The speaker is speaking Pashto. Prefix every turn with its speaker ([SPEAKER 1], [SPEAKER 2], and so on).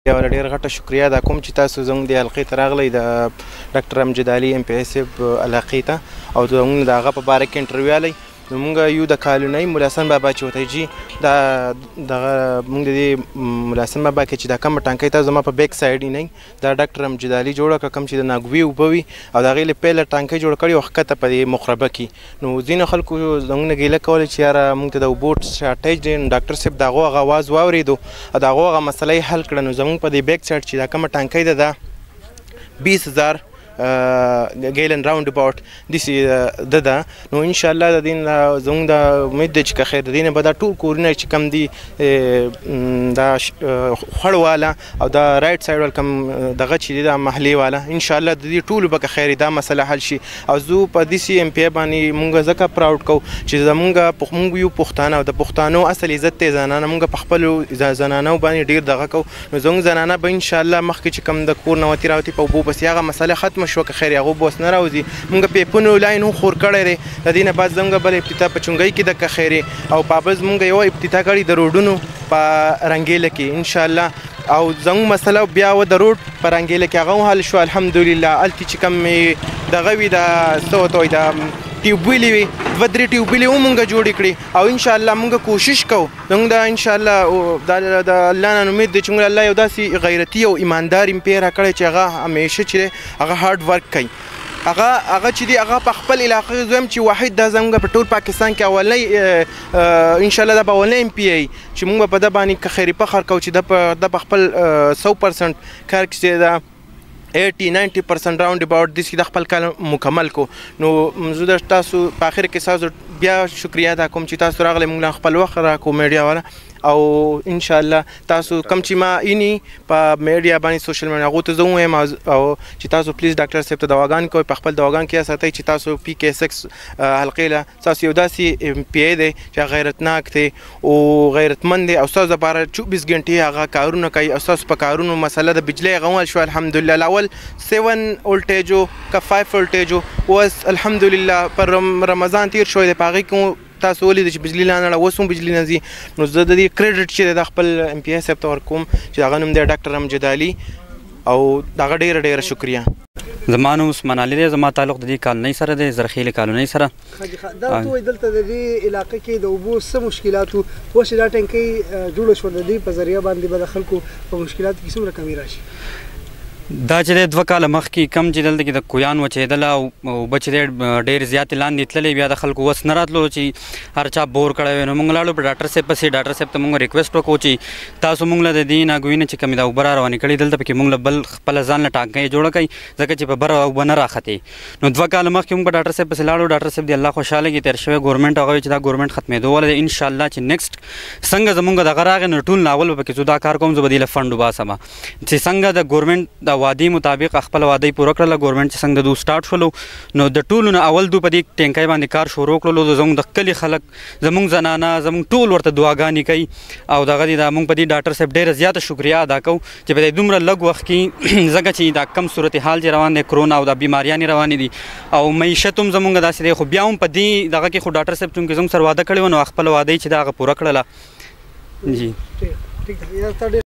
[SPEAKER 1] یوه ډېره غټه شکریه ادا کوم چې تاسو زموږ د حلقې ته راغلی د ډاکټر امجد علي MPI صاحب علاقې ته او زموږ د هغه په باره کې انټرویو الی. نو موږ یو د کالونۍ مولا حسن بابا چې ورته جي دغه موږ د دې مولا حسن بابا کې چې دا کومه ټانکۍ تاسو زما په بیک سایډ یې نه دا ډاکټر امجد علي جوړه کړه کوم چې د ناګوي اوبه وي او د هغې له پیله ټانکۍ جوړه کړې وه ښکته په دې مخربه کې. نو ځینو خلکو زموږ نه ګیله کوله چې یاره موږ ته د اوبو شارټیج دی. نو ډاکټر صاحب د هغو هغه آواز واورېدو او د هغو هغه مسله یې حل کړه. نو زموږ په دې بیک سایډ چې دا کومه ټانکۍ ده دا 20,000 ګیلن راوند اباوټ داسې ده. نو انشاءالله د دې زموږ د امید دی چې که خیر د دې نه به دا ټول کورونه چې کوم دي دا خوړ والا او دا رایټ سایډ والا کوم دغه چې دی دا محلې والا انشاءالله د دې ټولو به که خیر دا مسله حل شي. او زه په داسې MPI باندې موږ ځکه پراوډ کوو چې زموږ یو پښتانه او د پښتانو اصل عزت دی زنانه. موږ په خپلو زنانو باندې ډېر دغه کوو. نو زموږ زنانه به انشاءالله مخکې چې کوم د کور نه وتې راوتې په اوبو پسې هغه مسله ختمه شوه که خیر هغو به اوس نه راوځي. موږ پیپونو لاین هم خور کړی دی. د دې نه بعد زموږ بل افتتاح په چونګۍ کې ده که خیرې او پابز موږ یوه افتتاح کړې د روډونو په رنګیله کې انشاءالله. او زموږ مسله بیا و د روډ په رنګیله کې هغه هم حل شو الحمدلله. هلته چې کوم دغه وي د څه ورته وایي د ټیوبویلې وي 2-3 ټیوبویلې هم موږ جوړې کړې او انشاءالله موږ کوشش کوو زموږ د انشاءالله د الله نه امید دی چې موږ الله یو داسې غیرتي او ایماندار MPI راکړی چې هغه همیشه چې دی هغه هارډ ورک کوي. هغه چې دی هغه په خپل علاقې زویم چې واحد دا زموږ په ټول پاکستان کې اولنی انشاءالله دا به اولنی MPI چې موږ په ده باندې که خیري فخر کوو چې دا په خپل 100% کار کې دا 80-90% راوند اباوټ داسې د خپل کار مکمل کو. نو زه د تاسو په آخر کې تاسو بیا شکریه ادا کوم چې تاسو راغلی موږ له خپل وخت راکړو میډیا والا او انشاءالله تاسو کم چې ما اینی په میډیا باندې سوشل میډیا هغو ته زه ووایم او چې تاسو پلیز ډاکټر صاحب ته دواګانې کوئ په خپل دواګان کې ساتئ چې تاسو PK6 حلقې له تاسو یو داسې MPI دی چې غیرتناک دی او غیرتمند دی او ستاسو لپاره 24 غنټې هغه کارونه کوي او ستاسو په کارونو مسله د بجلۍ هغه هم حل شوه الحمدلله. الاول 7 ولټیجو که 5 ولټیجو اوس الحمدلله پر رمضان تیر شوی دی په هغې کې تاسو ولیدئ چې بجلي لا نړه اوس هم بجلي نه ځي. نو زه د دې کریډټ چې د خپل MPI صاحب ته ورکوم چې هغه نوم دی ډاکټر امجد علي او دغه ډېره شکریه.
[SPEAKER 2] زما نوم عثمان علي دی. زما تعلق د دې کالونۍ سره دی زرخیلې کالونۍ سره.
[SPEAKER 3] دا ته وایي دلته د دې علاقې کې د اوبو څه مشکلات وو اوس چې دا ټانکۍ جوړه شوه د دې په ذریعه باندې به د خلکو په مشکلاتو کې څومره کمی راشي؟
[SPEAKER 2] دا چې دی 2 کاله مخکې کم چې دلته کې د کویان وچېدله او اوبه چې دی ډېر زیاتې لاندې تللې بیا د خلکو وس نه راتلو چې هر چا بور کړی وی. نو موږ لاړو په ډاکټر صاحب پسې. ډاکټر صاحب ته موږ ریکویسټ وکړو چې تاسو موږ له د دې ناګوي نه چې کومې دا اوبه را روانې کړي دلته پکې موږ له بل خپله ځان له ټانکۍ جوړه کړئ ځکه چې په بره اوبه نه راختې. نو 2 کاله مخکې موږ په ډاکټر صاحب پسې لاړو. ډاکټر صاحب دی الله خوشحاله کې تېر شوی ګورمنټ هغه وایي چې دا ګورمنټ ختمېدو والا دی انشاءالله چې نیکسټ څنګه زموږ دغه راغی نو ټول ناول به پکې زه دا کار کوم زه به دې له فنډ وباسم چې څنګه د ګورمنټ د وعدې مطابق خپل وعده پوره کړله. ګورمنټ چې څنګه د دوی سټارټ شولو نو د ټولو نه اول دوی په دې ټینکۍ باندې کار شروع کړلو. زموږ د کلي خلک زموږ زنانه زموږ ټول ورته دعاګانې کوي او دغه دي موږ په دې ډاکټر صاحب ډېره زیاته شکریه ادا کوو چې په دې دومره لږ وخت کې ځکه چې دا کم صورتحال چې روان دی کرونا او دا بیماریانې روانې دي او معیشت هم زموږ داسې دی خو بیا هم په دې دغه کې خو ډاکټر صاحب چونکې زموږ سره واده کړی و نو خپله واده یې چې دا هغه پوره کړله. جی